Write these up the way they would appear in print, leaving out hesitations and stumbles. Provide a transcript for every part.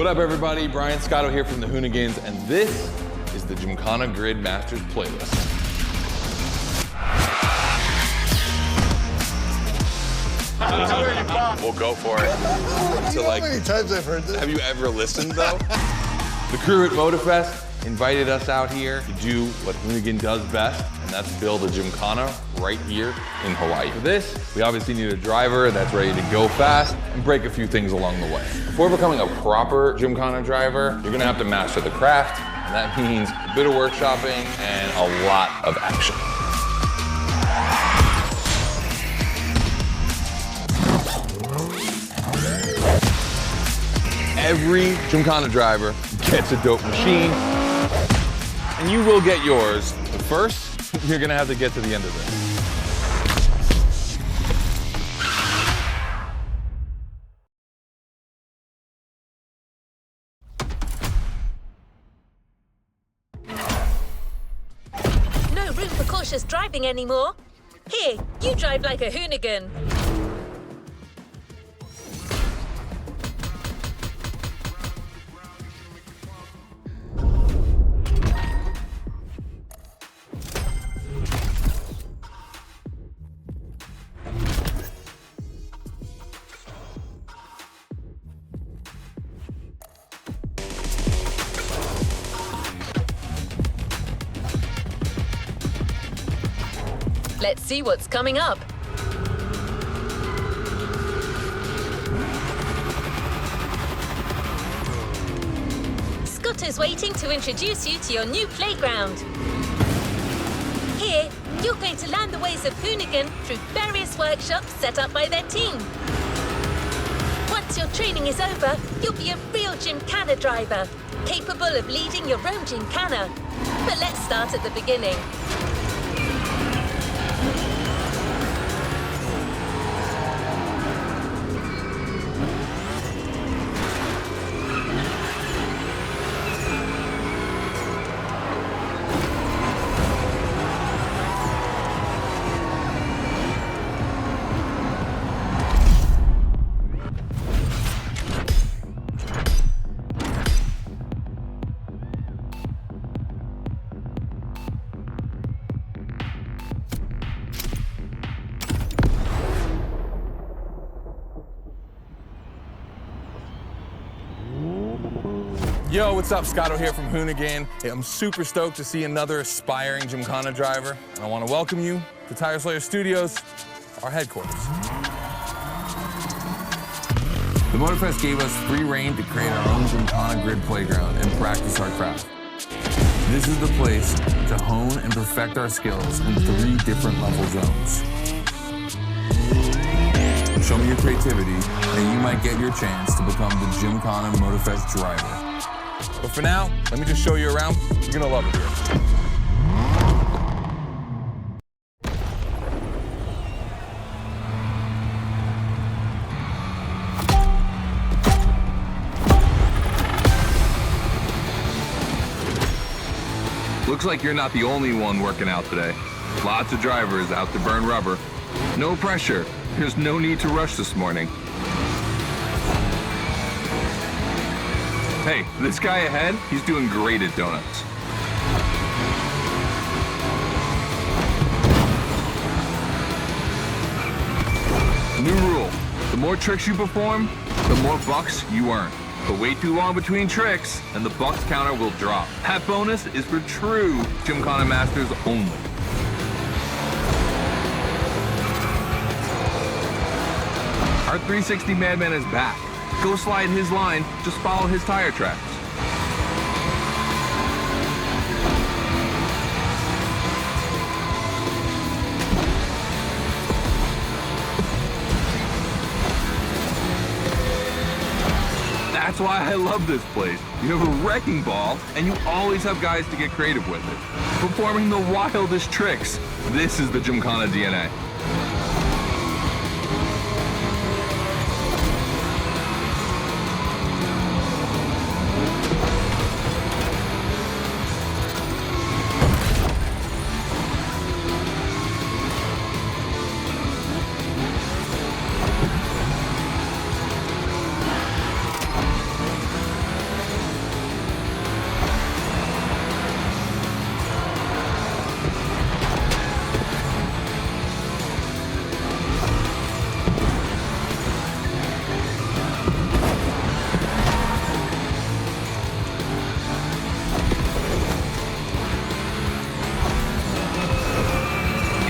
What up, everybody? Brian Scotto here from the Hoonigans, and this is the Gymkhana Grid Masters playlist. We'll go for it. You know how many times I've heard this? Have you ever listened, though? The crew at Motorfest invited us out here to do what Hoonigan does best, and that's build a Gymkhana right here in Hawaii. For this, we obviously need a driver that's ready to go fast and break a few things along the way. Before becoming a proper Gymkhana driver, you're gonna have to master the craft, and that means a bit of workshopping and a lot of action. Every Gymkhana driver gets a dope machine, and you will get yours. But first, you're gonna have to get to the end of this. No room for cautious driving anymore. Here, you drive like a Hoonigan. Let's see what's coming up. Scott is waiting to introduce you to your new playground. Here, you're going to learn the ways of Hoonigan through various workshops set up by their team. Once your training is over, you'll be a real Gymkhana driver, capable of leading your own Gymkhana. But let's start at the beginning. Yo, what's up? Scotto here from Hoonigan. Hey, I'm super stoked to see another aspiring Gymkhana driver. And I want to welcome you to Tire Slayer Studios, our headquarters. The Motorfest gave us free reign to create our own Gymkhana grid playground and practice our craft. This is the place to hone and perfect our skills in 3 different level zones. Show me your creativity, and you might get your chance to become the Gymkhana Motorfest driver. But for now, let me just show you around. You're gonna love it here. Looks like you're not the only one working out today. Lots of drivers out to burn rubber. No pressure. There's no need to rush this morning. Hey, this guy ahead, he's doing great at donuts. New rule, the more tricks you perform, the more bucks you earn. But wait too long between tricks, and the bucks counter will drop. That bonus is for true Gymkhana masters only. Our 360 Madman is back. Go slide his line, just follow his tire tracks. That's why I love this place. You have a wrecking ball, and you always have guys to get creative with it. Performing the wildest tricks. This is the Gymkhana DNA.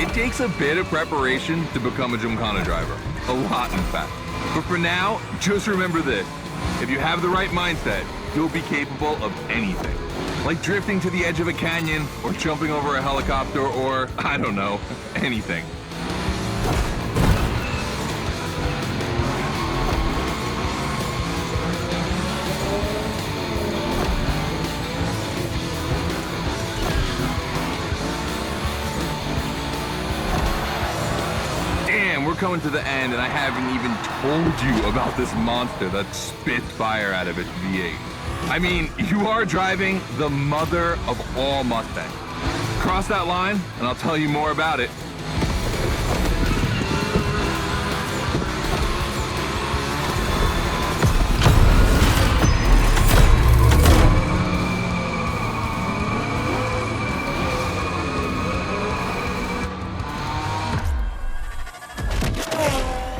It takes a bit of preparation to become a Gymkhana driver. A lot, in fact. But for now, just remember this. If you have the right mindset, you'll be capable of anything. Like drifting to the edge of a canyon, or jumping over a helicopter, or, I don't know, anything. We're coming to the end, and I haven't even told you about this monster that spits fire out of its V8. I mean, you are driving the mother of all Mustangs. Cross that line, and I'll tell you more about it.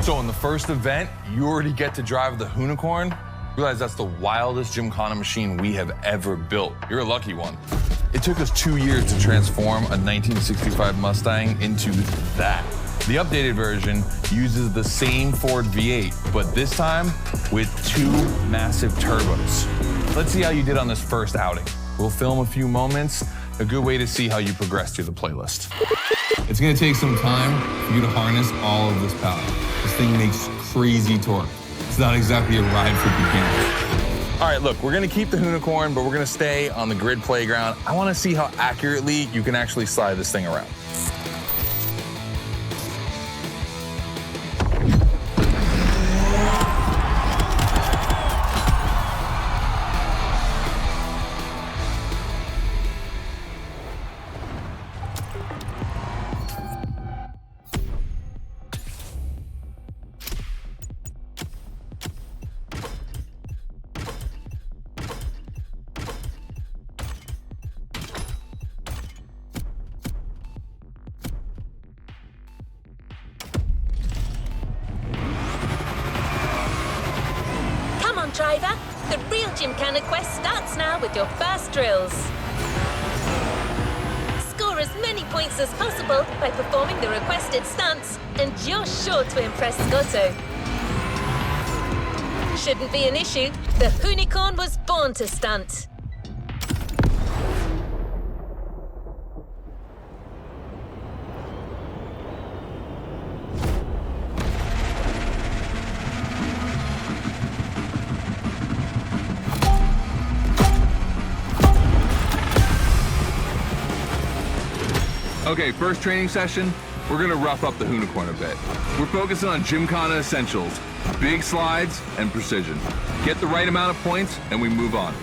So in the first event, you already get to drive the Unicorn. Realize that's the wildest Gymkhana machine we have ever built. You're a lucky one. It took us 2 years to transform a 1965 Mustang into that. The updated version uses the same Ford V8, but this time with 2 massive turbos. Let's see how you did on this first outing. We'll film a few moments, a good way to see how you progress through the playlist. It's gonna take some time for you to harness all of this power. This thing makes crazy torque. It's not exactly a ride for beginners. All right, look, we're gonna keep the Unicorn, but we're gonna stay on the grid playground. I wanna see how accurately you can actually slide this thing around. Driver, the real Gymkhana quest starts now with your first drills. Score as many points as possible by performing the requested stunts, and you're sure to impress Scotto. Shouldn't be an issue. The Unicorn was born to stunt. Okay, first training session, we're gonna rough up the Unicorn a bit. We're focusing on Gymkhana essentials, big slides, and precision. Get the right amount of points, and we move on.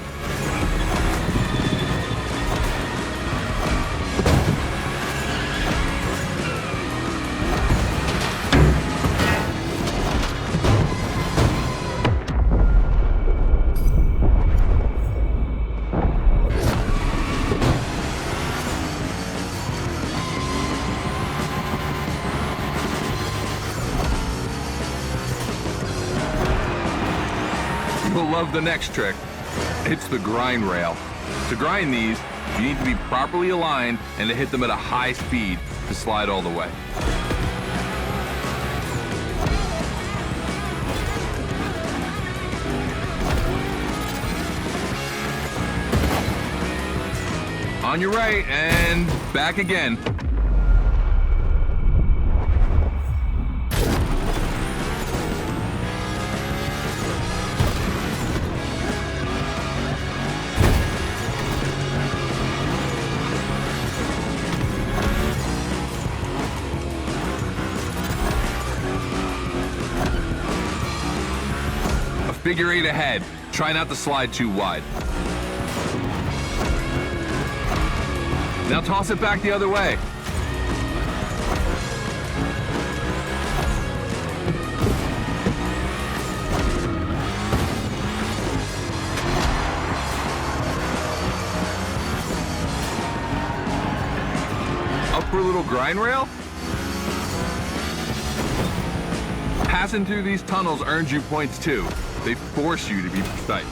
You'll love the next trick. It's the grind rail. To grind these, you need to be properly aligned and to hit them at a high speed to slide all the way. On your right, and back again. Figure 8 ahead. Try not to slide too wide. Now toss it back the other way. Up for a little grind rail? Passing through these tunnels earns you points too. They force you to be precise.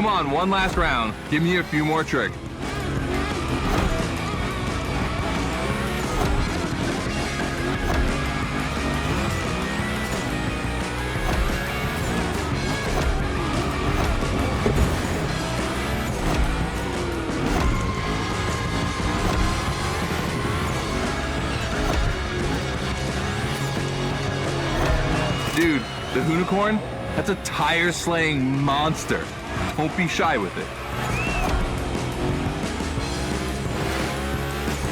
Come on, one last round. Give me a few more tricks. Dude, the unicorn, that's a tire-slaying monster. Don't be shy with it.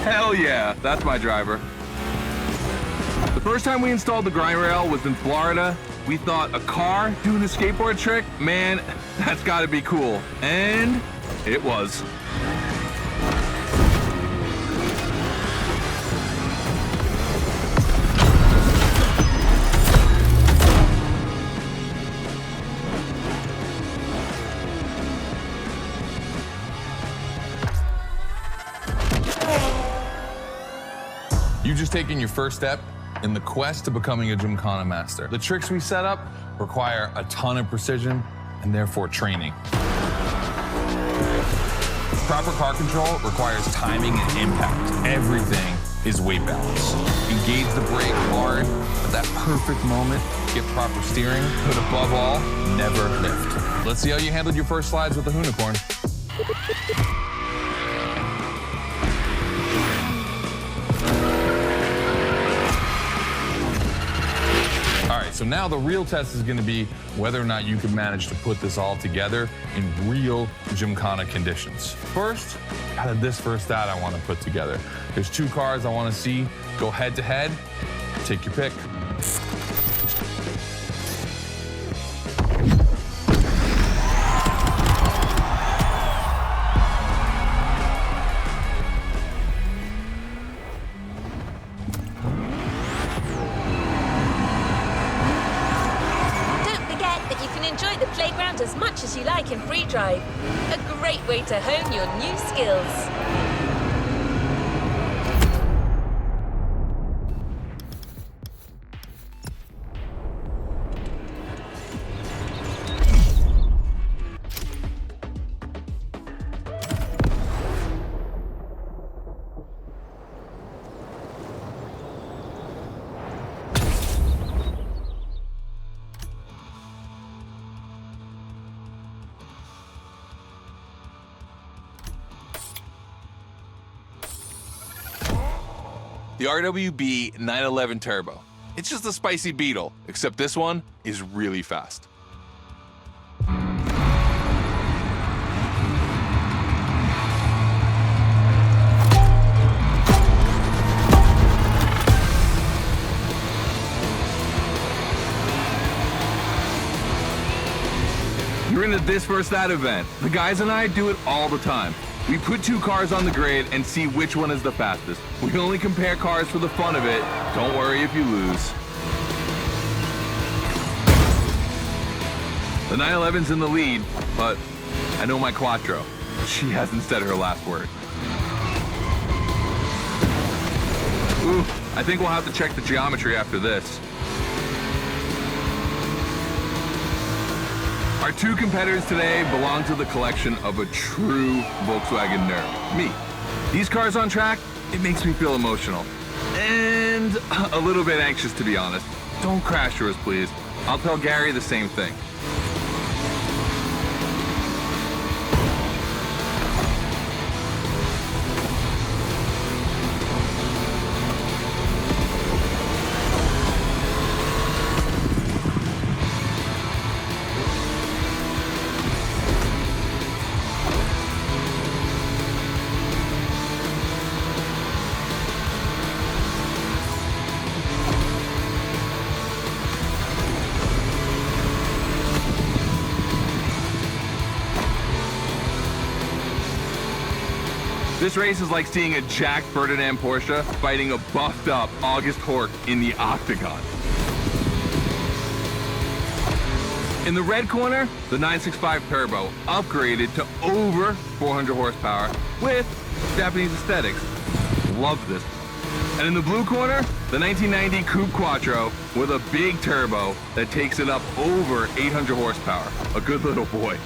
Hell yeah, that's my driver. The first time we installed the grind rail was in Florida. We thought a car doing a skateboard trick, man, that's gotta be cool. And it was. You've just taken your first step in the quest to becoming a Gymkhana master. The tricks we set up require a ton of precision and therefore training. Proper car control requires timing and impact. Everything is weight balance. Engage the brake hard at that perfect moment, get proper steering, but above all, never lift. Let's see how you handled your first slides with the unicorn. So now the real test is going to be whether or not you can manage to put this all together in real Gymkhana conditions. First, out of this first stat I want to put together. There's two cars I want to see go head to head. Take your pick. Enjoy the playground as much as you like in free drive. A great way to hone your new skills. The RWB 911 Turbo. It's just a spicy Beetle, except this one is really fast. You're into this versus that event. The guys and I do it all the time. We put two cars on the grid and see which one is the fastest. We can only compare cars for the fun of it. Don't worry if you lose. The 911's in the lead, but I know my Quattro. She hasn't said her last word. Ooh, I think we'll have to check the geometry after this. Our two competitors today belong to the collection of a true Volkswagen nerd, me. These cars on track, it makes me feel emotional. And a little bit anxious, to be honest. Don't crash yours, please. I'll tell Gary the same thing. This race is like seeing a Jack Ferdinand Porsche fighting a buffed up August Hork in the octagon. In the red corner, the 965 Turbo, upgraded to over 400 horsepower with Japanese aesthetics. Love this one. And in the blue corner, the 1990 Coupe Quattro with a big turbo that takes it up over 800 horsepower. A good little boy.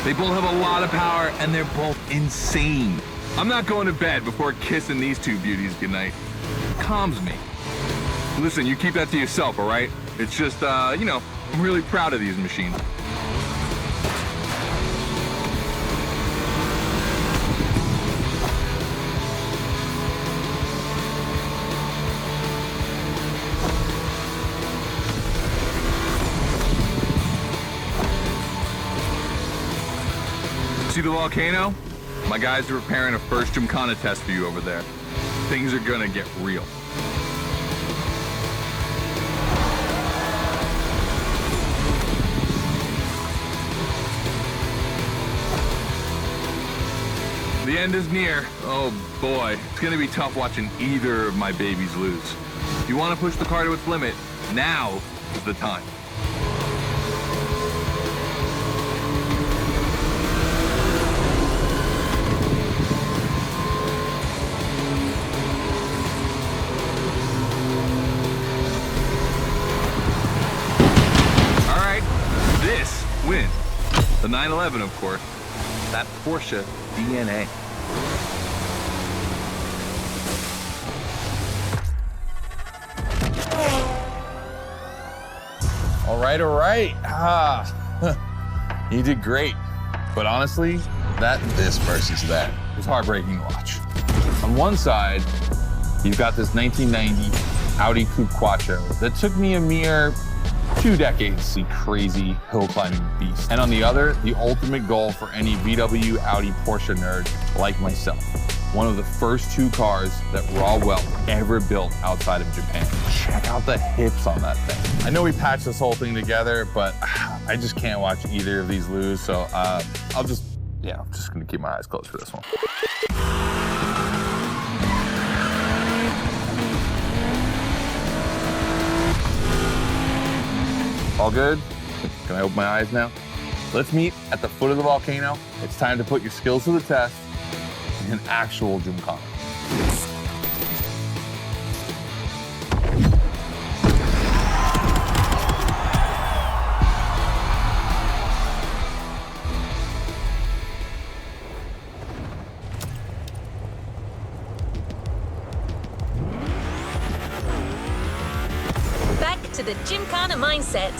They both have a lot of power and they're both insane. I'm not going to bed before kissing these two beauties goodnight. Calms me. Listen, you keep that to yourself, all right? It's just, you know, I'm really proud of these machines. See the volcano? My guys are preparing a first Gymkhana test for you over there. Things are gonna get real. The end is near. Oh boy, it's gonna be tough watching either of my babies lose. If you wanna push the car to its limit, now is the time. Win. The 911, of course. That Porsche DNA. All right. You did great. But honestly, this versus that was heartbreaking to watch. On one side, you've got this 1990 Audi Coupe Quattro that took me a mere 2 decades to see crazy hill climbing beast. And on the other, the ultimate goal for any VW, Audi, Porsche nerd like myself. One of the first 2 cars that Raw Weld ever built outside of Japan. Check out the hips on that thing. I know we patched this whole thing together, but I just can't watch either of these lose. So I'm just gonna keep my eyes closed for this one. All good? Can I open my eyes now? Let's meet at the foot of the volcano. It's time to put your skills to the test in an actual Gymkhana. Back to the Gymkhana mindset.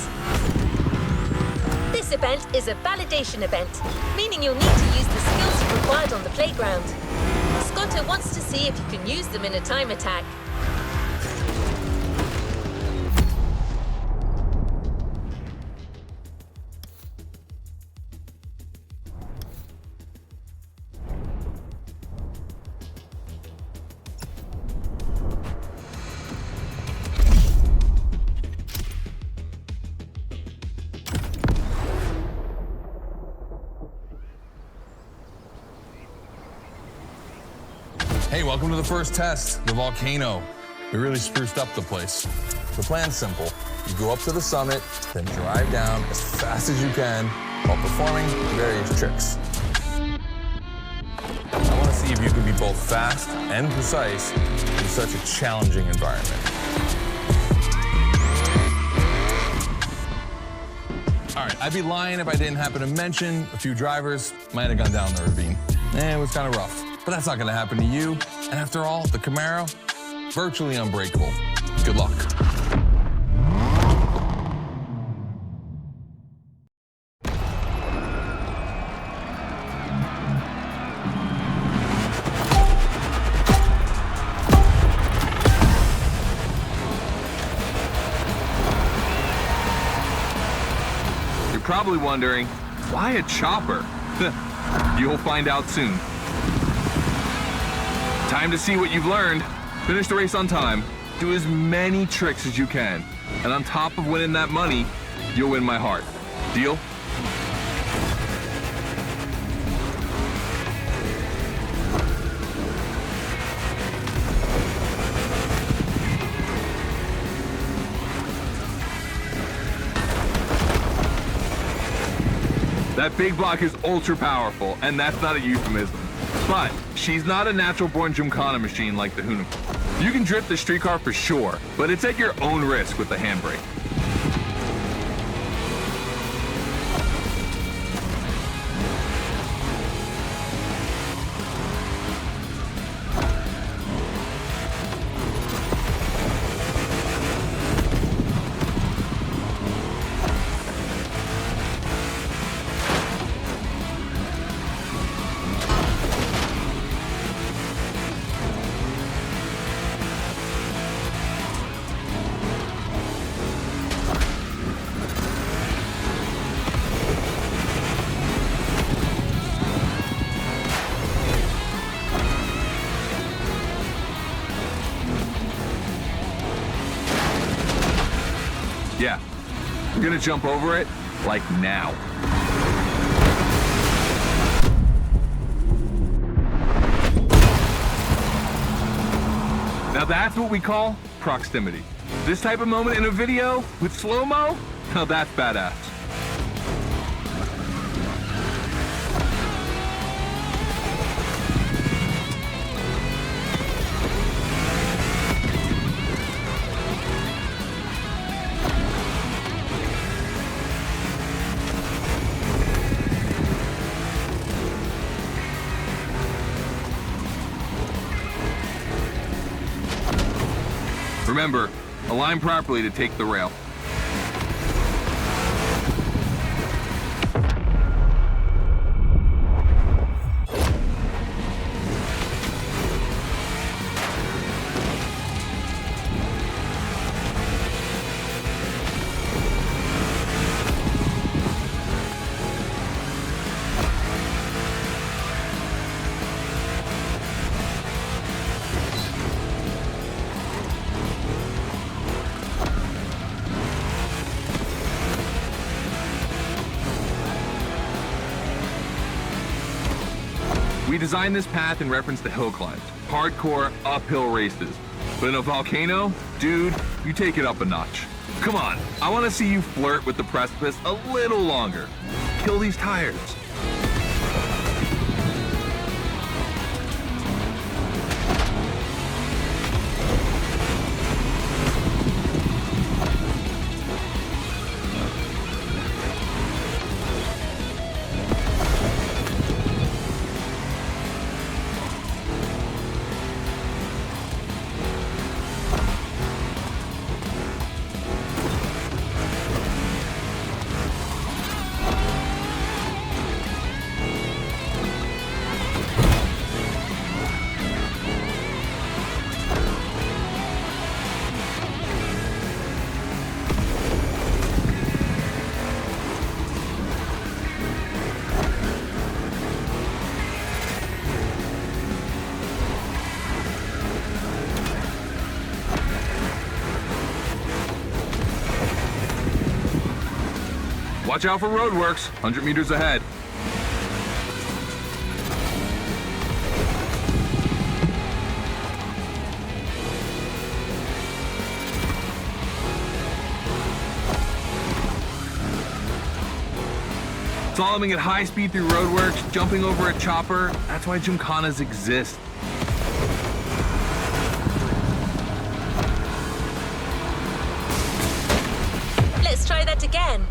This event is a validation event, meaning you'll need to use the skills you've acquired on the playground. Scotto wants to see if you can use them in a time attack. Hey, welcome to the first test, the volcano. We really spruced up the place. The plan's simple. You go up to the summit, then drive down as fast as you can while performing various tricks. I want to see if you can be both fast and precise in such a challenging environment. All right, I'd be lying if I didn't happen to mention a few drivers might have gone down the ravine. It was kind of rough. But that's not gonna happen to you. And after all, the Camaro, virtually unbreakable. Good luck. You're probably wondering, why a chopper? You'll find out soon. Time to see what you've learned. Finish the race on time. Do as many tricks as you can. And on top of winning that money, you'll win my heart. Deal? That big block is ultra powerful, and that's not a euphemism. But she's not a natural-born Gymkhana machine like the Huna. You can drift the street car for sure, but it's at your own risk with the handbrake. Yeah, we're gonna jump over it, like now. Now that's what we call proximity. This type of moment in a video with slow-mo, now that's badass. Remember, align properly to take the rail. We designed this path in reference to hill climbs, hardcore uphill races. But in a volcano, dude, you take it up a notch. Come on, I want to see you flirt with the precipice a little longer. Kill these tires. Watch out for roadworks, 100 meters ahead. Slaloming at high speed through roadworks, jumping over a chopper, that's why Gymkhanas exist. Let's try that again.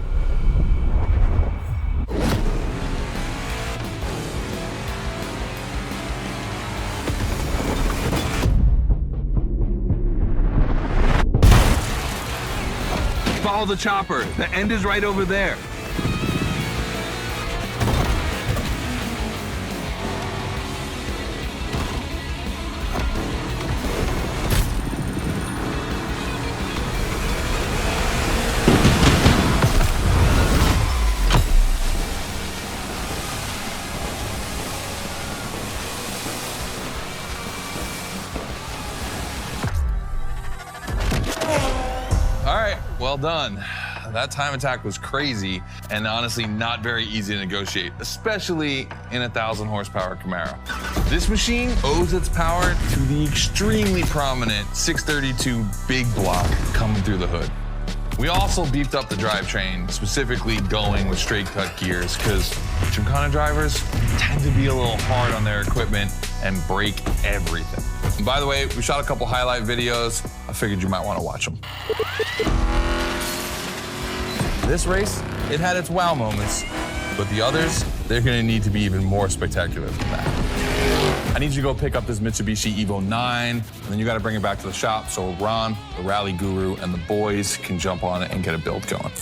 Follow the chopper. The end is right over there. All right, well done. That time attack was crazy and honestly not very easy to negotiate, especially in a 1,000 horsepower Camaro. This machine owes its power to the extremely prominent 632 big block coming through the hood. We also beefed up the drivetrain, specifically going with straight cut gears, because Gymkhana drivers tend to be a little hard on their equipment and break everything. And by the way, we shot a couple highlight videos. I figured you might want to watch them. This race, it had its wow moments, but the others, they're gonna need to be even more spectacular than that. I need you to go pick up this Mitsubishi Evo 9, and then you gotta bring it back to the shop so Ron, the rally guru, and the boys can jump on it and get a build going.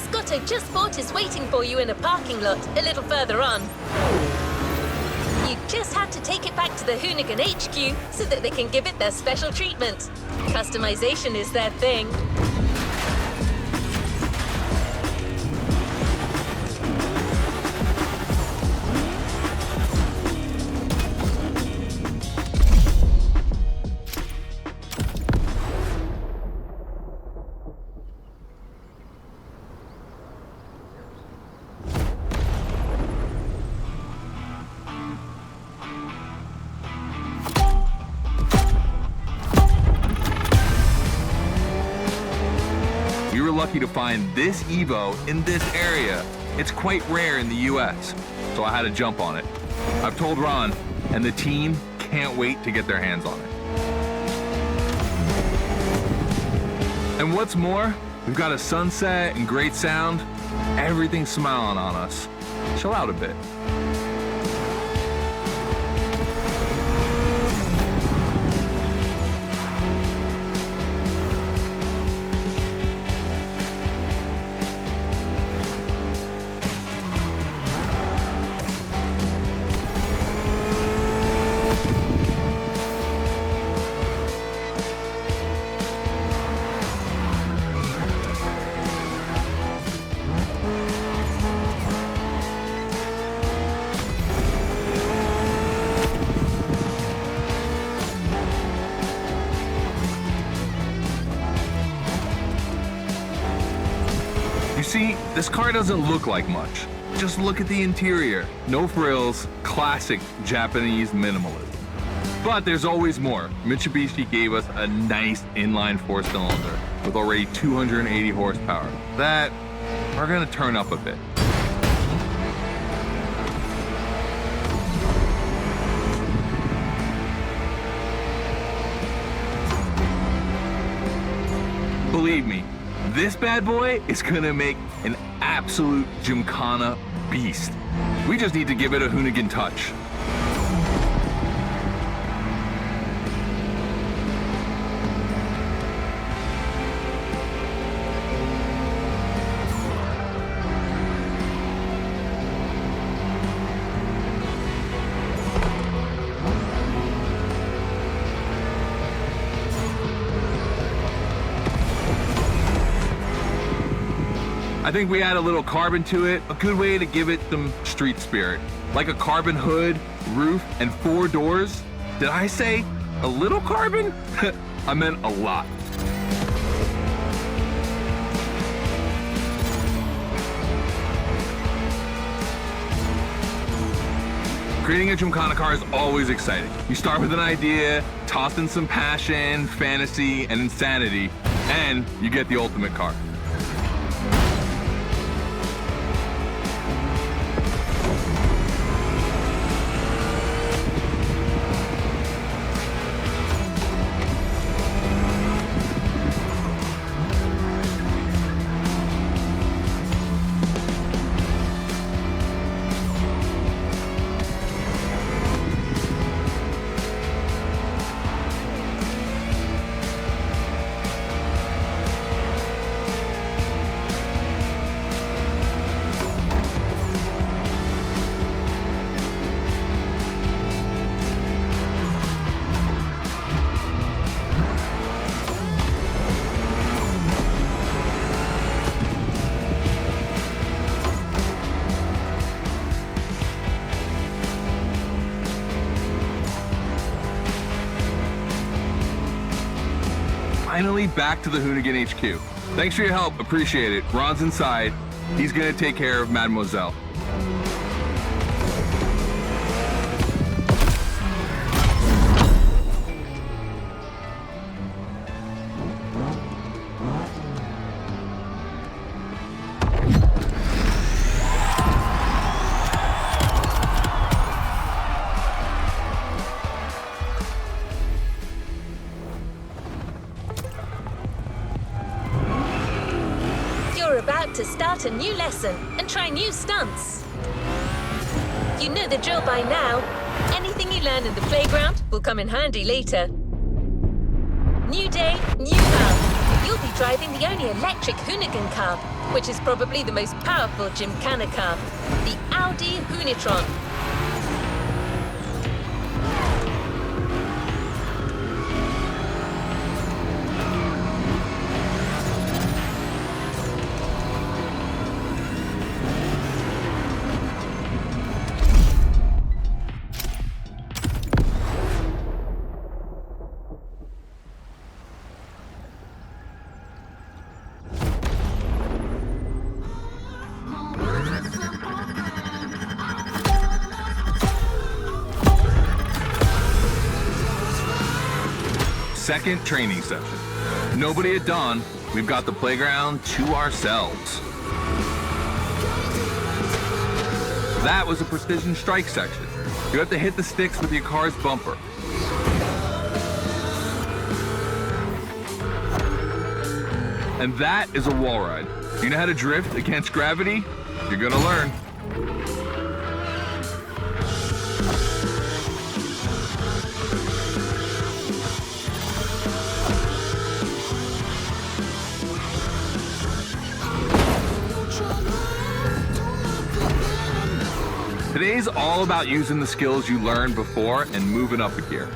Scotto just bought is waiting for you in a parking lot a little further on. You just had to take it back to the Hoonigan HQ so that they can give it their special treatment. Customization is their thing. We were lucky to find this Evo in this area. It's quite rare in the US, so I had to jump on it. I've told Ron, and the team can't wait to get their hands on it. And what's more, we've got a sunset and great sound. Everything's smiling on us. Chill out a bit. See, this car doesn't look like much. Just look at the interior. No frills, classic Japanese minimalism. But there's always more. Mitsubishi gave us a nice inline 4-cylinder with already 280 horsepower. That we're gonna turn up a bit. Believe me, this bad boy is gonna make an absolute Gymkhana beast. We just need to give it a Hoonigan touch. I think we add a little carbon to it, a good way to give it some street spirit. Like a carbon hood, roof, and 4 doors. Did I say a little carbon? I meant a lot. Creating a Gymkhana car is always exciting. You start with an idea, toss in some passion, fantasy, and insanity, and you get the ultimate car. Finally back to the Hoonigan HQ. Thanks for your help, appreciate it. Ron's inside. He's gonna take care of Mademoiselle. About to start a new lesson and try new stunts. You know the drill by now. Anything you learn in the playground will come in handy later. New day, new car. You'll be driving the only electric Hoonigan car, which is probably the most powerful Gymkhana car, the Audi Hoonitron. Second training session. Nobody at dawn. We've got the playground to ourselves. That was a precision strike section. You have to hit the sticks with your car's bumper. And that is a wall ride. You know how to drift against gravity? You're gonna learn. Today's all about using the skills you learned before and moving up a gear.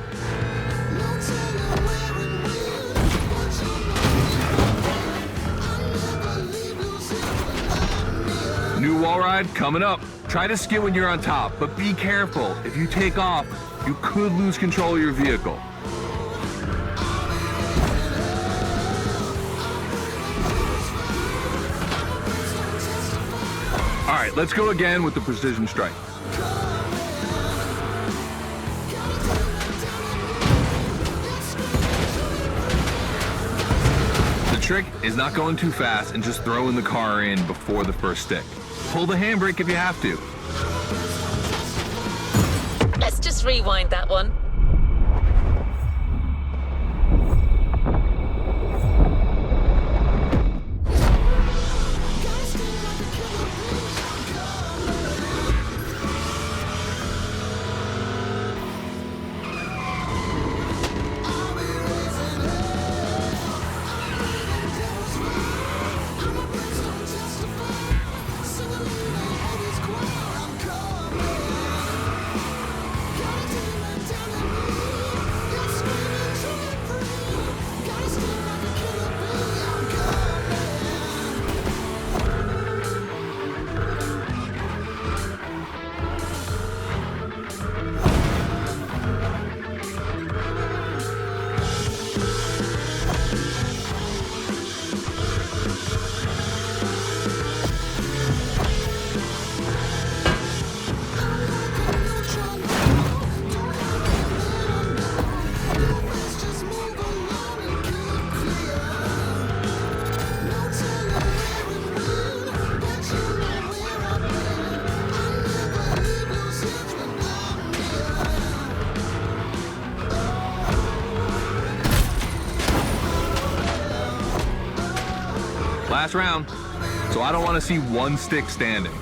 New wall ride coming up. Try to skid when you're on top, but be careful. If you take off, you could lose control of your vehicle. All right, let's go again with the precision strike. The trick is not going too fast and just throwing the car in before the first stick. Pull the handbrake if you have to. Let's just rewind that one. Last round, so I don't want to see one stick standing.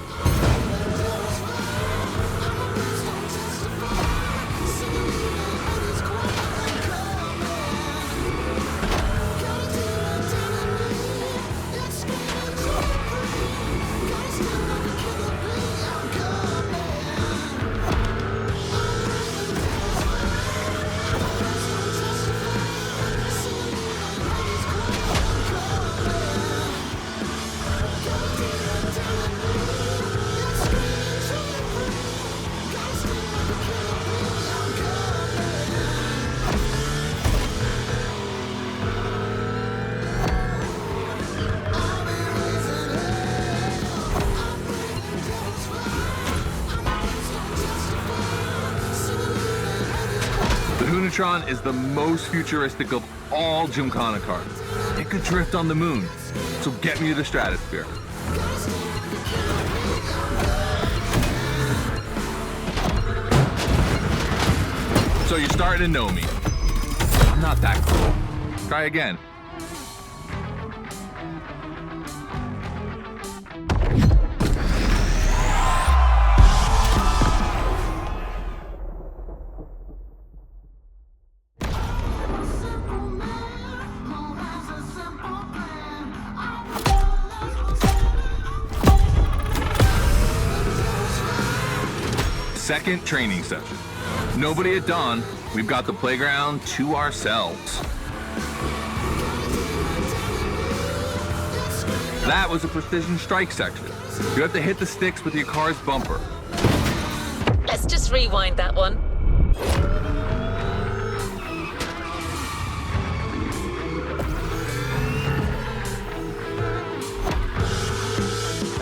The Hunatron is the most futuristic of all Gymkhana cars. It could drift on the moon, so get me to the stratosphere. So you're starting to know me. I'm not that cool. Try again. Second training session. Nobody at dawn. We've got the playground to ourselves. That was a precision strike section. You have to hit the sticks with your car's bumper. Let's just rewind that one.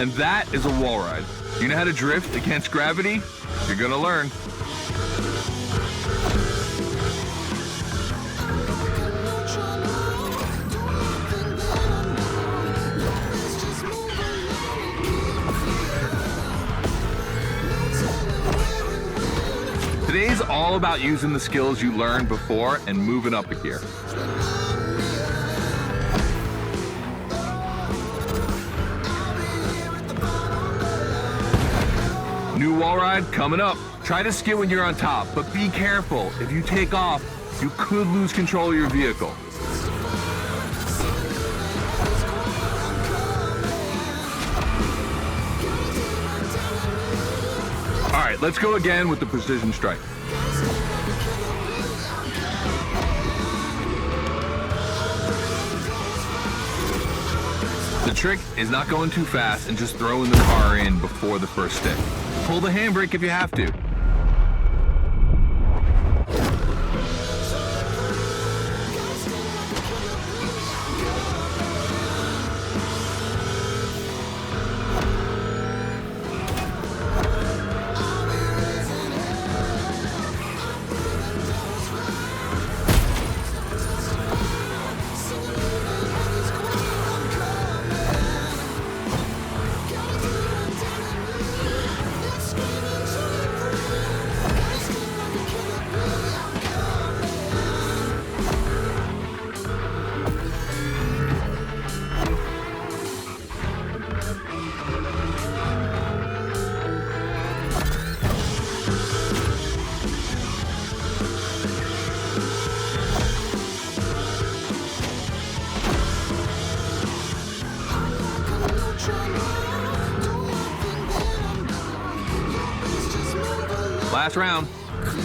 And that is a wall ride. You know how to drift against gravity? You're gonna learn. about using the skills you learned before and moving up a gear. New wall ride coming up. Try to skid when you're on top, but be careful. If you take off, you could lose control of your vehicle. All right, let's go again with the precision strike. The trick is not going too fast and just throwing the car in before the first stick. Pull the handbrake if you have to. Last round,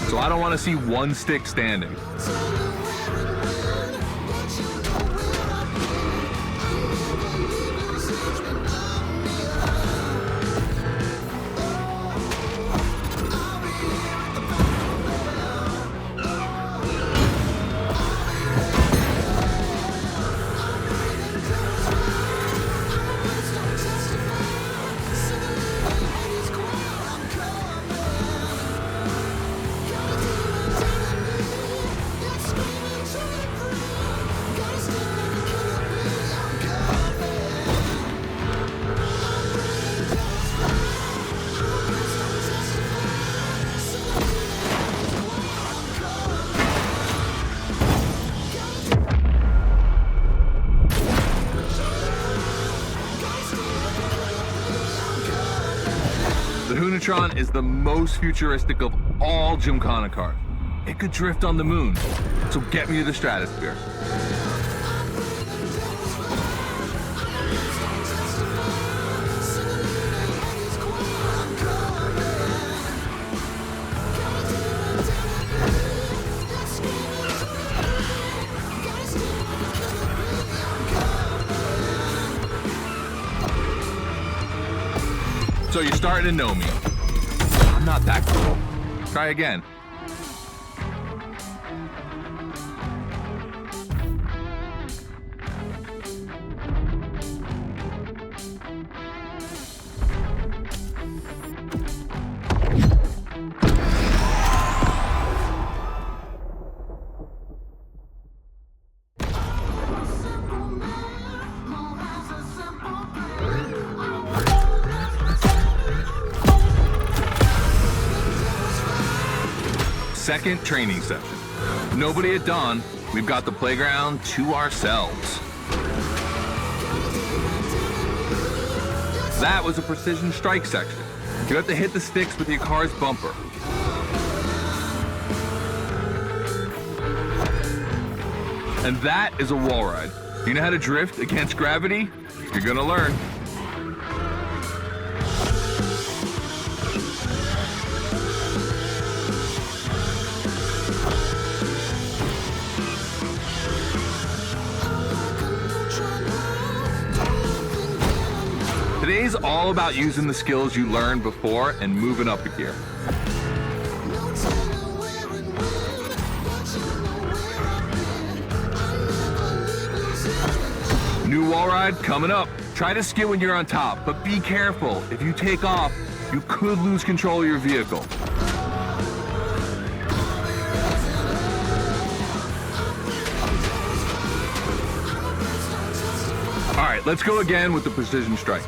so I don't want to see one stick standing. The Hunatron is the most futuristic of all Gymkhana cars. It could drift on the moon, so get me to the stratosphere. So you're starting to know me. I'm not that cool. Try again. Second training session. Nobody at dawn. We've got the playground to ourselves. That was a precision strike section. You have to hit the sticks with your car's bumper. And that is a wall ride. You know how to drift against gravity? You're gonna learn. Today's all about using the skills you learned before and moving up a gear. New wall ride coming up. Try to skid when you're on top, but be careful. If you take off, you could lose control of your vehicle. All right, let's go again with the precision strike.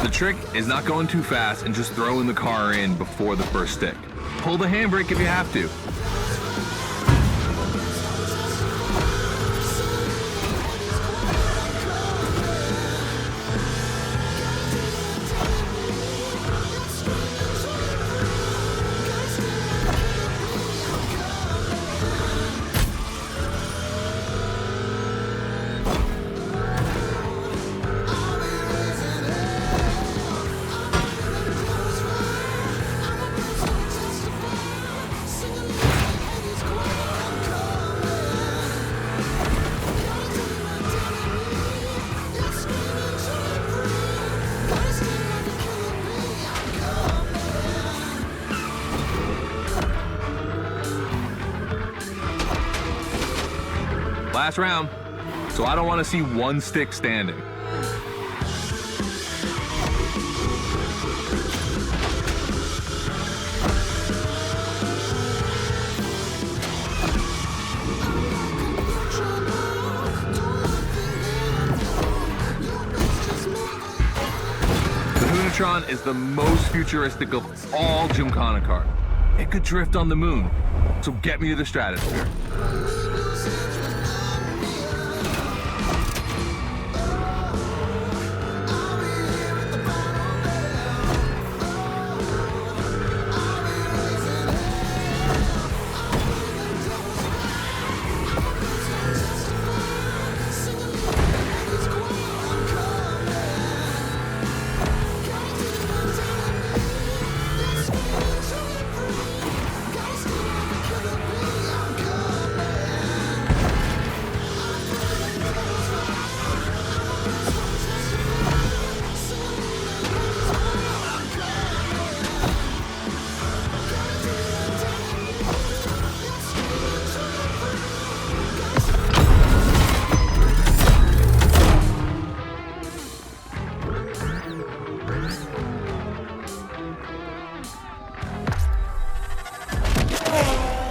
The trick is not going too fast and just throwing the car in before the first stick. Pull the handbrake if you have to. Last round, so I don't want to see one stick standing. The Hunatron is the most futuristic of all Gymkhana cars. It could drift on the moon, so get me to the stratosphere.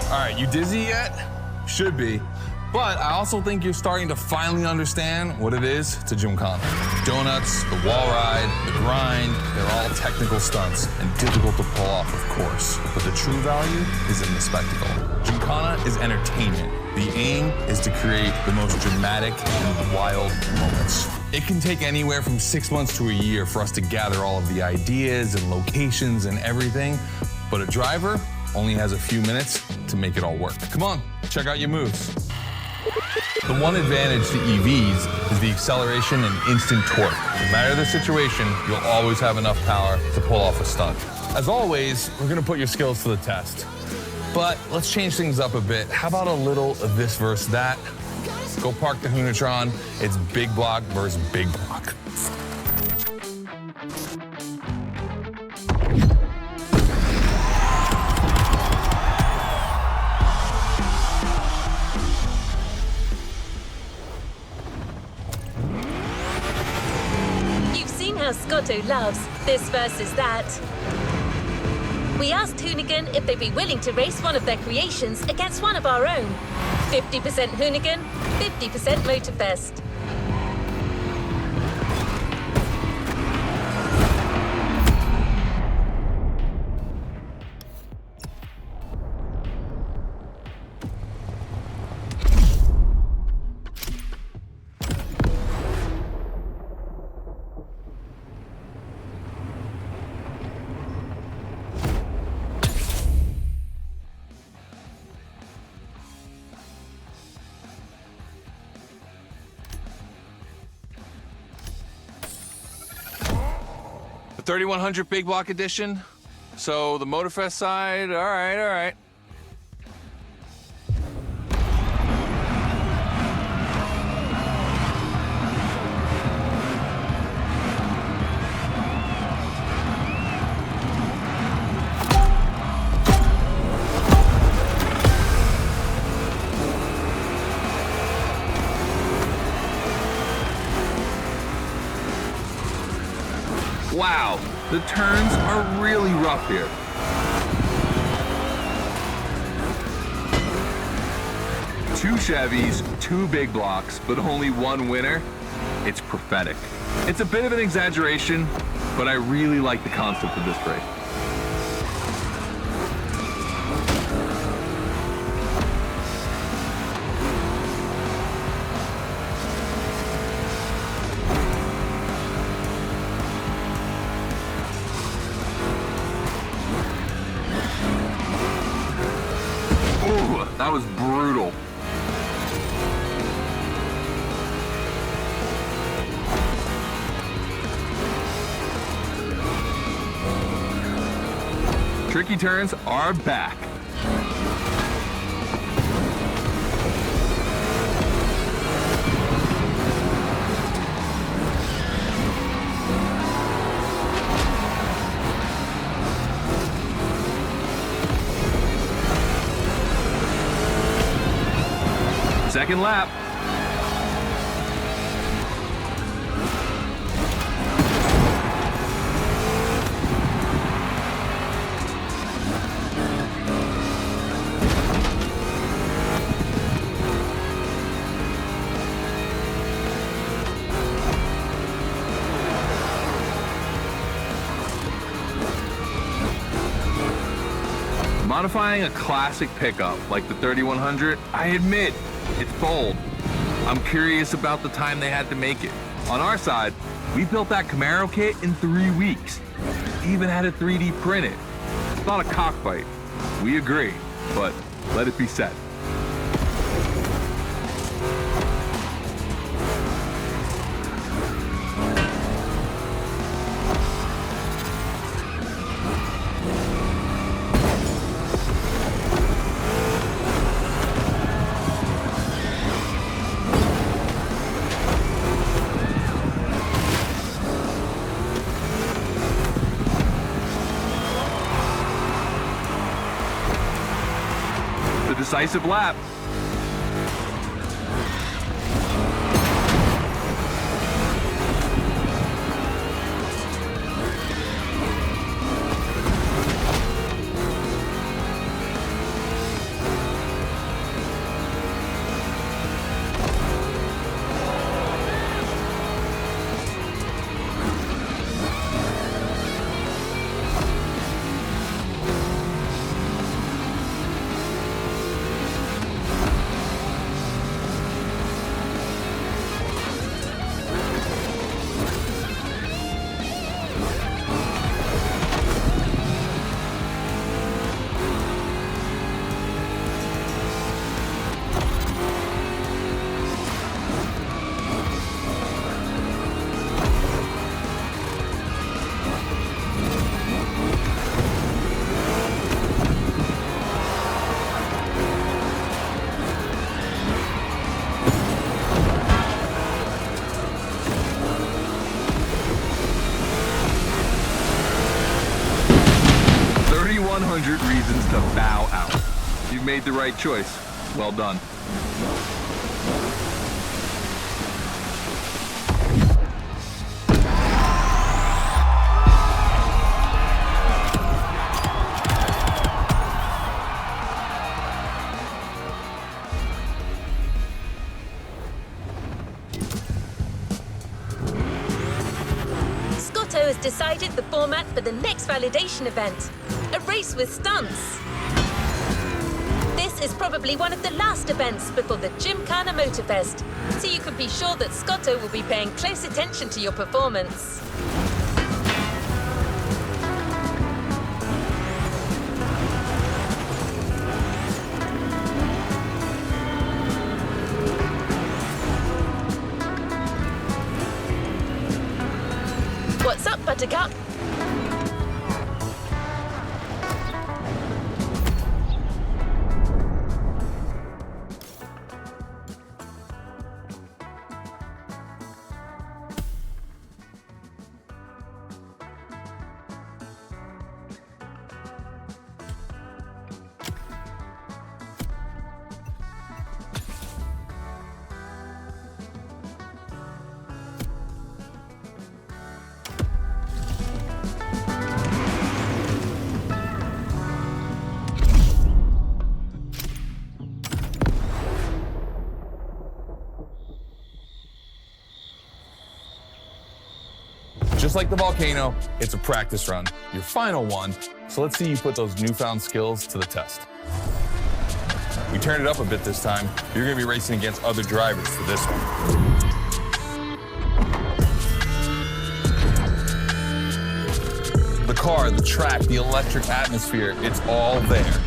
All right, you dizzy yet? Should be. But I also think you're starting to finally understand what it is to Gymkhana. Donuts, the wall ride, the grind, they're all technical stunts and difficult to pull off, of course. But the true value is in the spectacle. Gymkhana is entertainment. The aim is to create the most dramatic and wild moments. It can take anywhere from 6 months to a year for us to gather all of the ideas and locations and everything, but a driver only has a few minutes to make it all work. Come on, check out your moves. The one advantage to EVs is the acceleration and instant torque. No matter the situation, you'll always have enough power to pull off a stunt. As always, we're gonna put your skills to the test. But let's change things up a bit. How about a little of this versus that? Go park the Hunatron. It's big block versus big block. You've seen how Scotto loves this versus that. We asked Hoonigan if they'd be willing to race one of their creations against one of our own. 50% Hoonigan, 50% Motorfest. The 3100 big block edition. So the Motorfest side, all right. Wow, the turns are really rough here. Two Chevys, two big blocks, but only one winner. It's prophetic. It's a bit of an exaggeration, but I really like the concept of this race. Ooh, that was brutal. Tricky turns are back. Second lap. Modifying a classic pickup like the 3100, I admit, it's bold. I'm curious about the time they had to make it. On our side, we built that Camaro kit in 3 weeks. Even had a 3D printed. It's not a cockfight. We agree, but let it be said. Decisive lap. Reasons to bow out. You've made the right choice. Well done. Scotto has decided the format for the next validation event. A race with stunts. This is probably one of the last events before the Gymkhana Motorfest, so you can be sure that Scotto will be paying close attention to your performance. What's up, Buttercup? like the volcano, it's a practice run, your final one, so let's see you put those newfound skills to the test. We turned it up a bit this time. You're gonna be racing against other drivers for this one. The car, the track, the electric atmosphere, it's all there.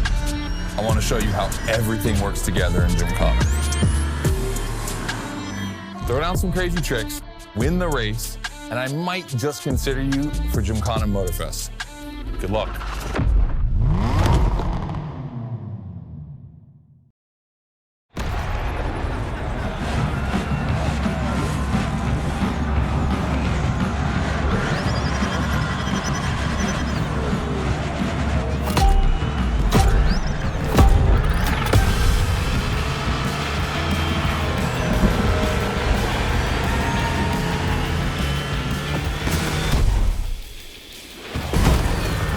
I want to show you how everything works together in Gymkhana. Throw down some crazy tricks, win the race, and I might just consider you for Gymkhana Motorfest. Good luck.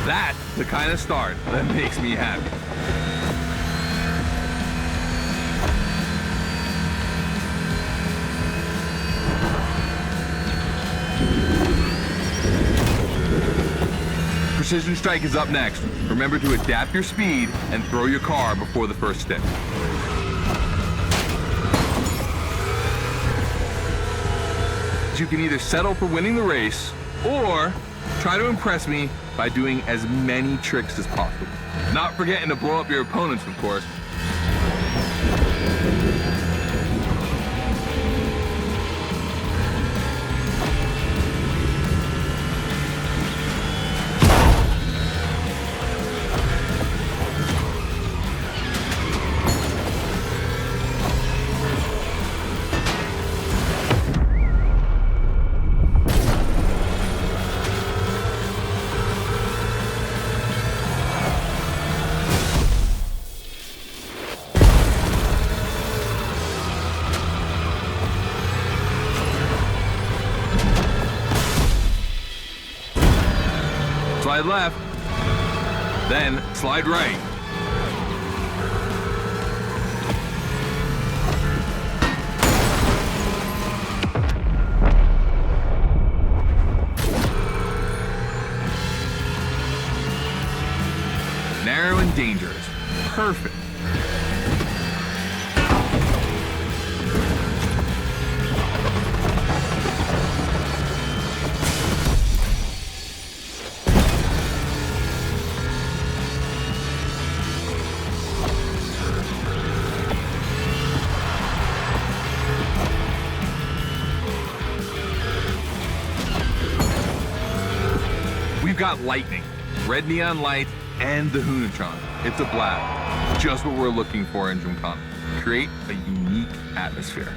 That's the kind of start that makes me happy. Precision Strike is up next. Remember to adapt your speed and throw your car before the first stick. You can either settle for winning the race or try to impress me by doing as many tricks as possible. Not forgetting to blow up your opponents, of course. Slide left, then slide right. Narrow and dangerous. Perfect. We've got lightning, red neon lights, and the Hunatron. It's a blast. Just what we're looking for in Gymkhana. Create a unique atmosphere.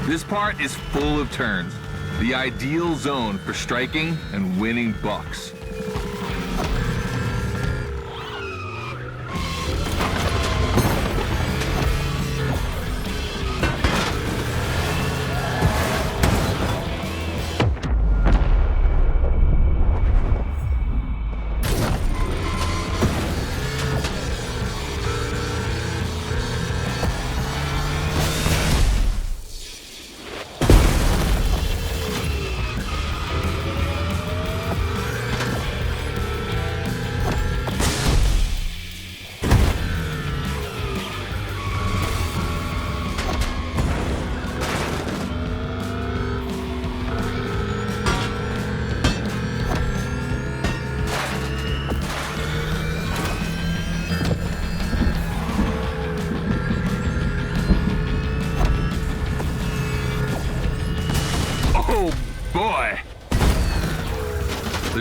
This part is full of turns, the ideal zone for striking and winning bucks.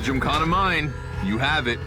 Gymkhana mine. You have it.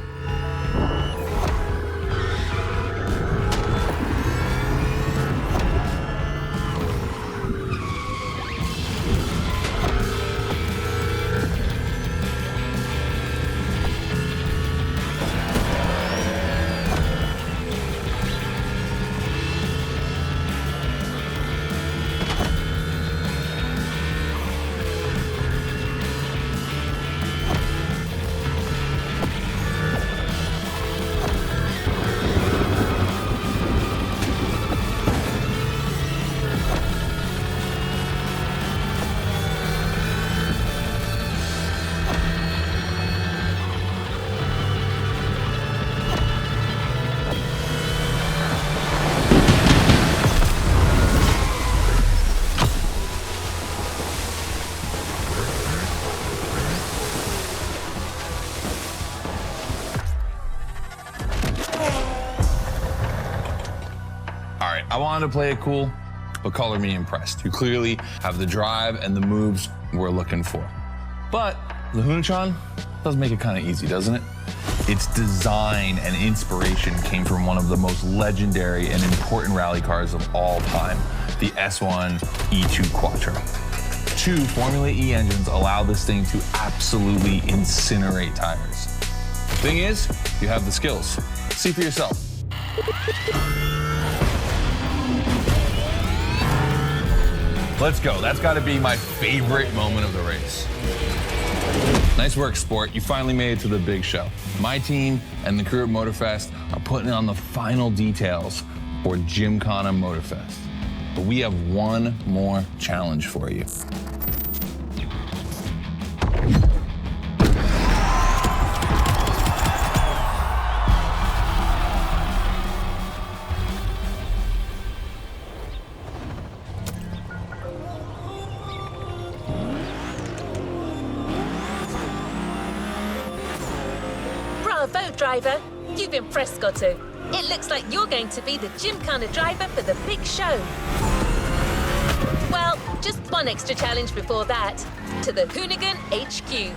I wanted to play it cool, but color me impressed. You clearly have the drive and the moves we're looking for. But the Hunatron does make it kind of easy, doesn't it? Its design and inspiration came from one of the most legendary and important rally cars of all time, the S1 E2 Quattro. 2 Formula E engines allow this thing to absolutely incinerate tires. Thing is, you have the skills. See for yourself. Let's go. That's got to be my favorite moment of the race. Nice work, Sport. You finally made it to the big show. My team and the crew at Motorfest are putting on the final details for Gymkhana Motorfest. But we have one more challenge for you. Bravo, driver. You've impressed, Goto. It looks like you're going to be the Gymkhana driver for the big show. Well, just one extra challenge before that. To the Hoonigan HQ.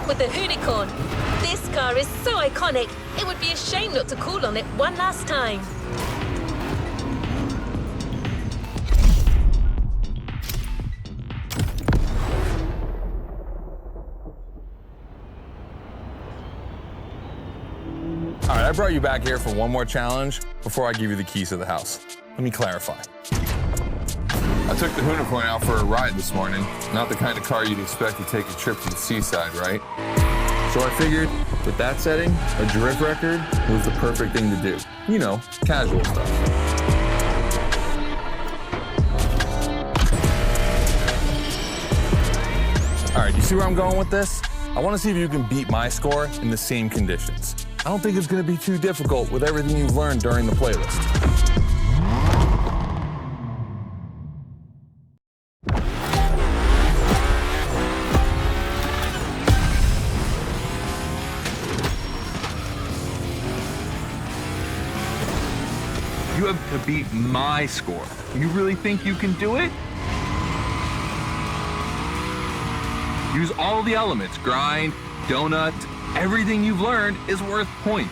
With the Hoonicorn. This car is so iconic, it would be a shame not to call on it one last time. All right, I brought you back here for one more challenge before I give you the keys to the house. Let me clarify. I took the Hoonicorn out for a ride this morning. Not the kind of car you'd expect to take a trip to the seaside, right? So I figured, with that setting, a drift record was the perfect thing to do. You know, casual stuff. All right, you see where I'm going with this? I want to see if you can beat my score in the same conditions. I don't think it's going to be too difficult with everything you've learned during the playlist. You have to beat my score. You really think you can do it? Use all the elements, grind, donut, everything you've learned is worth points.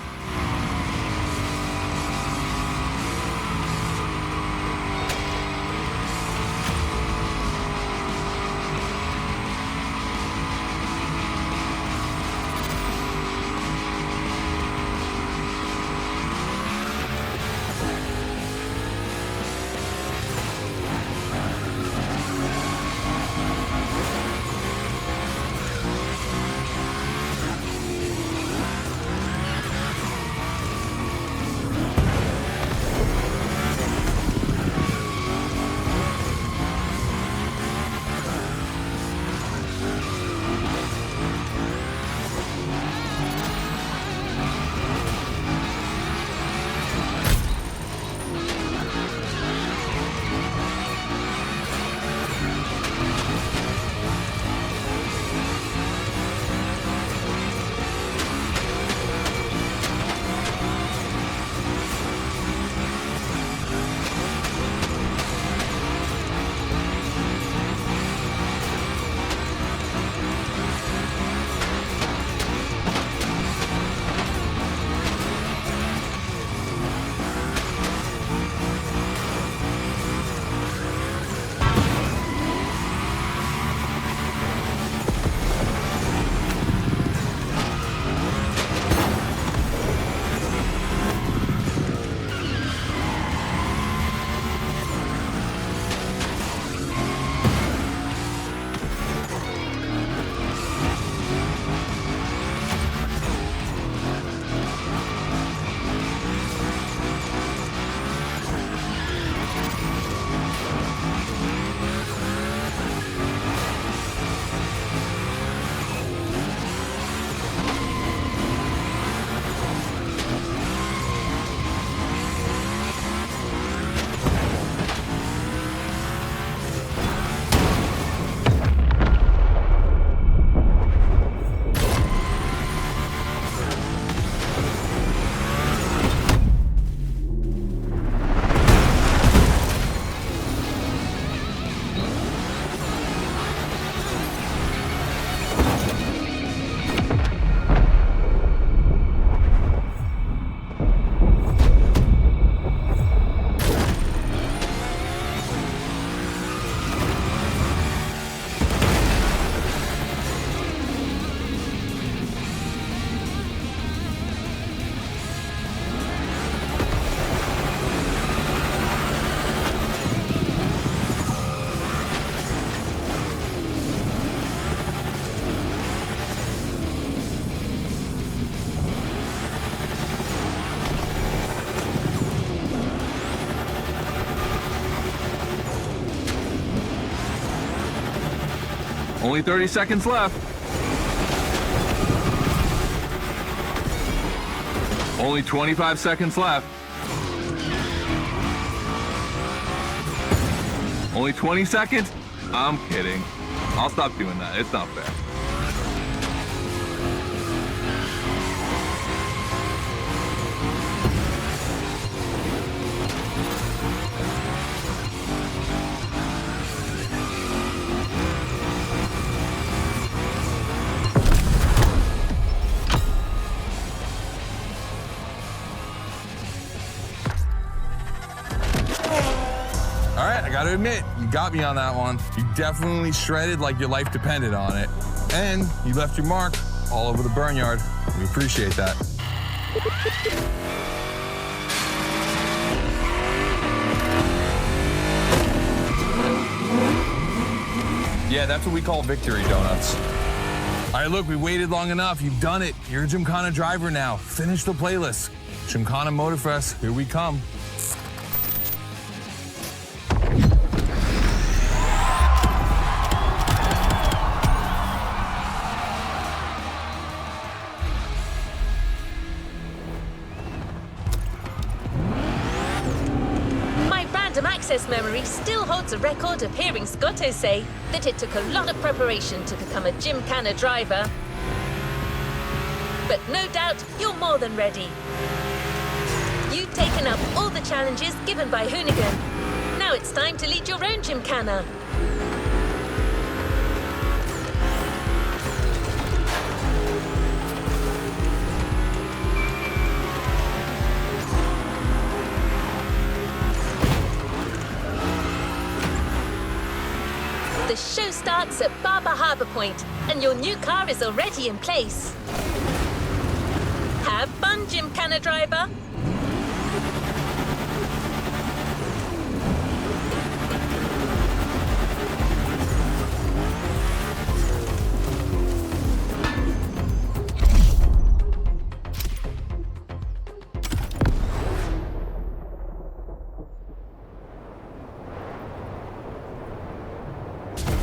Only 30 seconds left. Only 25 seconds left. Only 20 seconds? I'm kidding. I'll stop doing that. It's not fair. All right, I gotta admit, you got me on that one. You definitely shredded like your life depended on it. And you left your mark all over the burnyard. We appreciate that. Yeah, that's what we call victory donuts. All right, look, we waited long enough. You've done it. You're a Gymkhana driver now. Finish the playlist. Gymkhana Motorfest, here we come. Access memory still holds a record of hearing Scotto say that it took a lot of preparation to become a Gymkhana driver. But no doubt you're more than ready. You've taken up all the challenges given by Hoonigan. Now it's time to lead your own Gymkhana. The show starts at Barber Harbour Point, and your new car is already in place. Have fun, Gymkhana driver.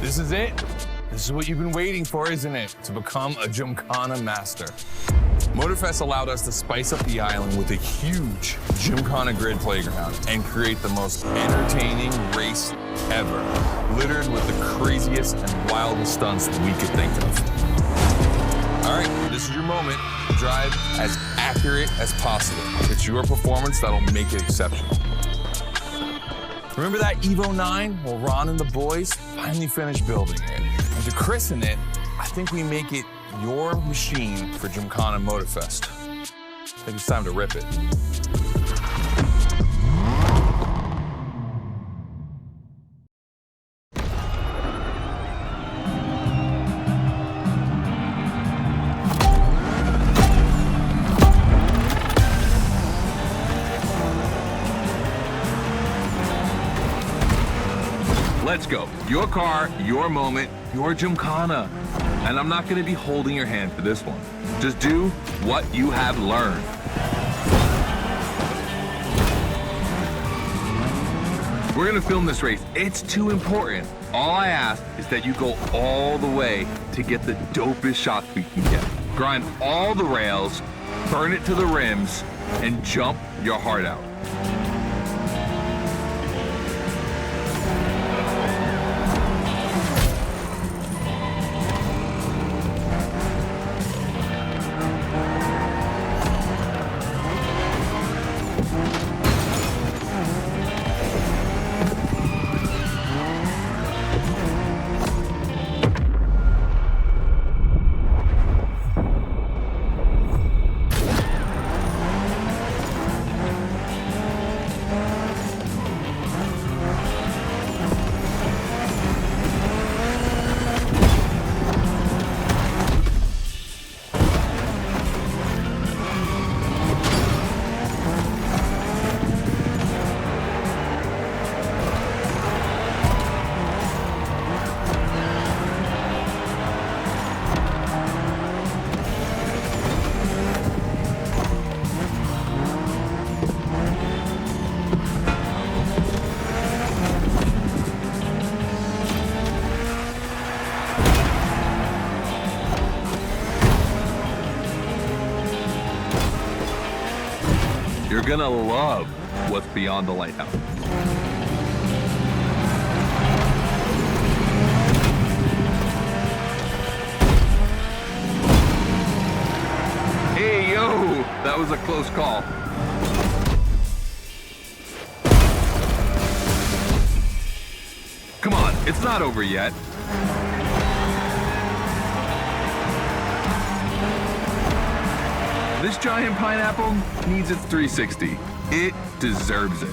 This is it. This is what you've been waiting for, isn't it? To become a Gymkhana master. Motorfest allowed us to spice up the island with a huge Gymkhana grid playground and create the most entertaining race ever, littered with the craziest and wildest stunts we could think of. All right, this is your moment. Drive as accurate as possible. It's your performance that'll make it exceptional. Remember that Evo 9? Well, Ron and the boys finally finished building it. And to christen it, I think we make it your machine for Gymkhana Motorfest. I think it's time to rip it. Let's go. Your car, your moment, your Gymkhana. And I'm not gonna be holding your hand for this one. Just do what you have learned. We're gonna film this race. It's too important. All I ask is that you go all the way to get the dopest shots we can get. Grind all the rails, burn it to the rims, and jump your heart out. gonna love what's beyond the lighthouse. Hey, yo, that was a close call. Come on, it's not over yet. This giant pineapple needs its 360. It deserves it.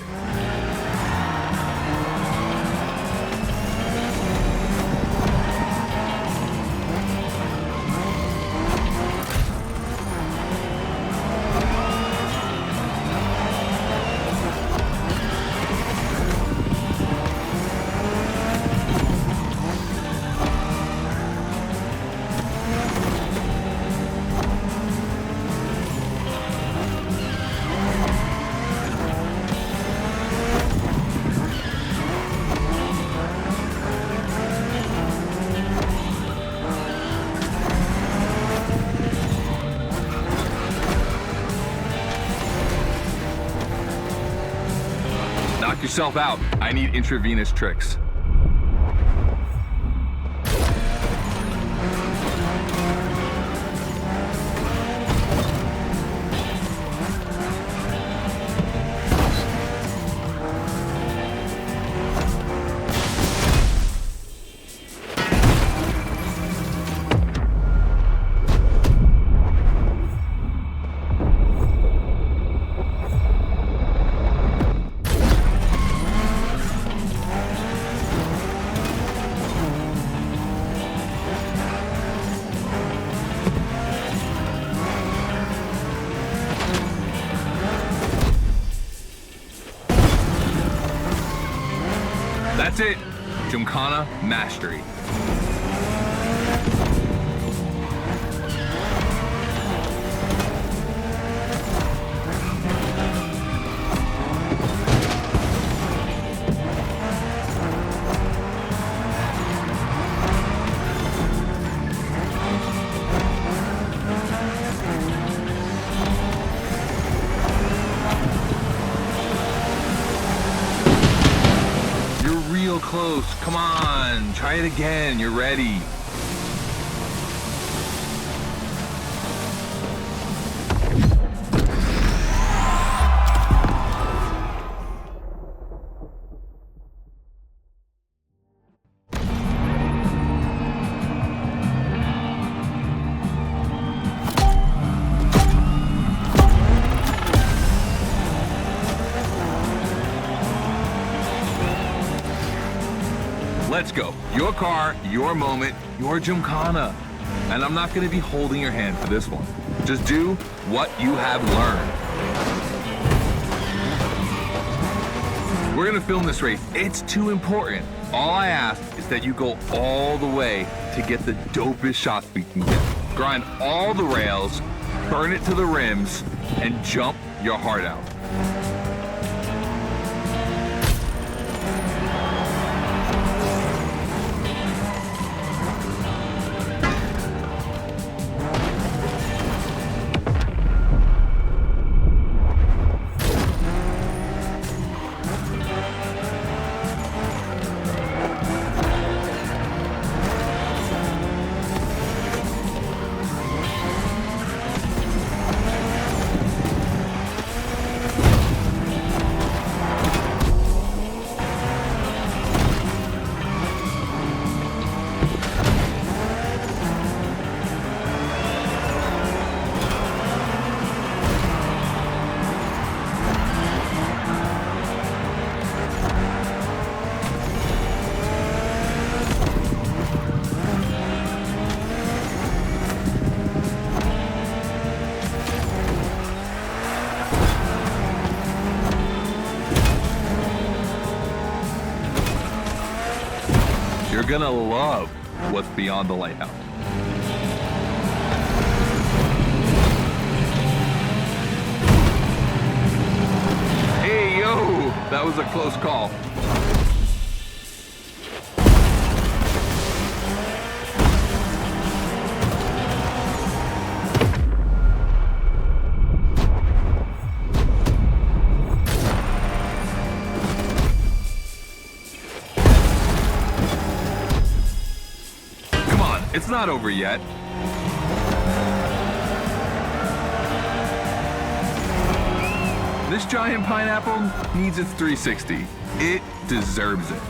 Knock yourself out. I need intravenous tricks. That's it. Gymkhana mastery. Real close. Come on, try it again. You're ready. Let's go. Your car, your moment, your Gymkhana. And I'm not going to be holding your hand for this one. Just do what you have learned. We're going to film this race. It's too important. All I ask is that you go all the way to get the dopest shots we can get. Grind all the rails, burn it to the rims, and jump your heart out. You're gonna love what's beyond the lighthouse. Hey, yo, that was a close call. it's not over yet. This giant pineapple needs its 360. It deserves it.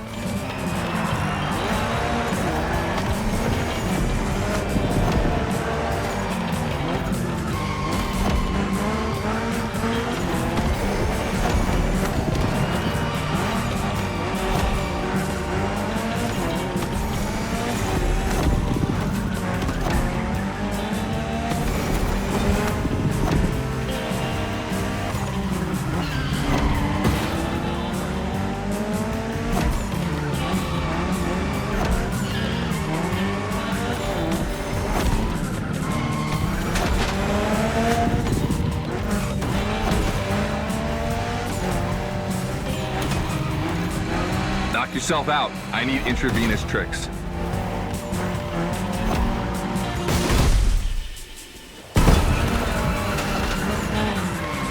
Knock yourself out. I need intravenous tricks.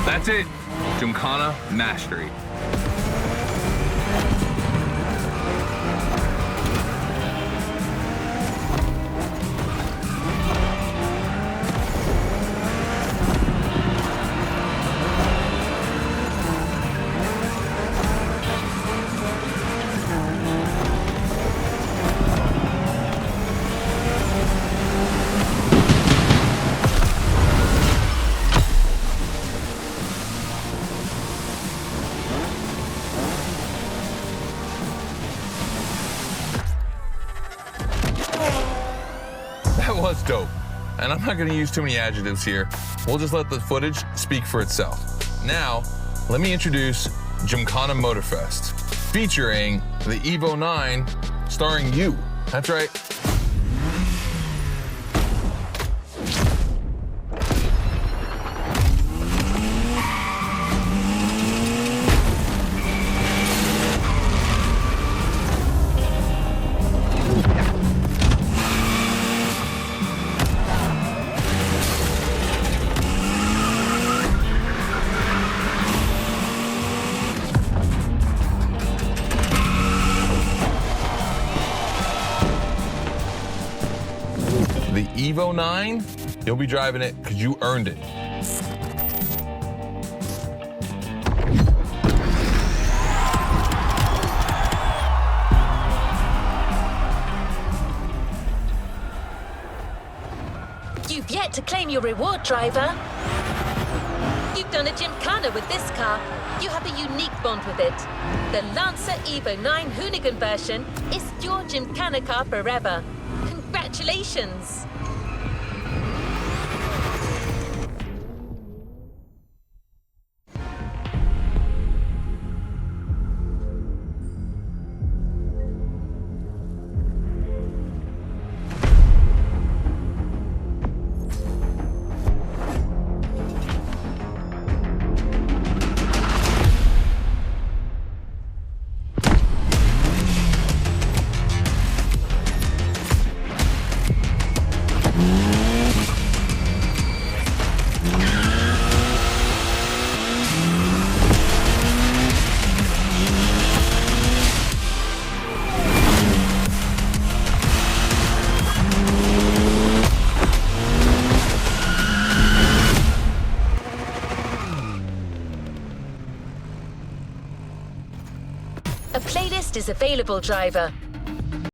That's it. Gymkhana mastery. That was dope. And I'm not gonna use too many adjectives here. We'll just let the footage speak for itself. Now, let me introduce Gymkhana Motorfest, featuring the Evo 9, starring you. That's right. The Evo 9, you'll be driving it because you earned it. You've yet to claim your reward, driver. You've done a Gymkhana with this car. You have a unique bond with it. The Lancer Evo 9 Hoonigan version is your Gymkhana car forever. Congratulations! A playlist is available, driver.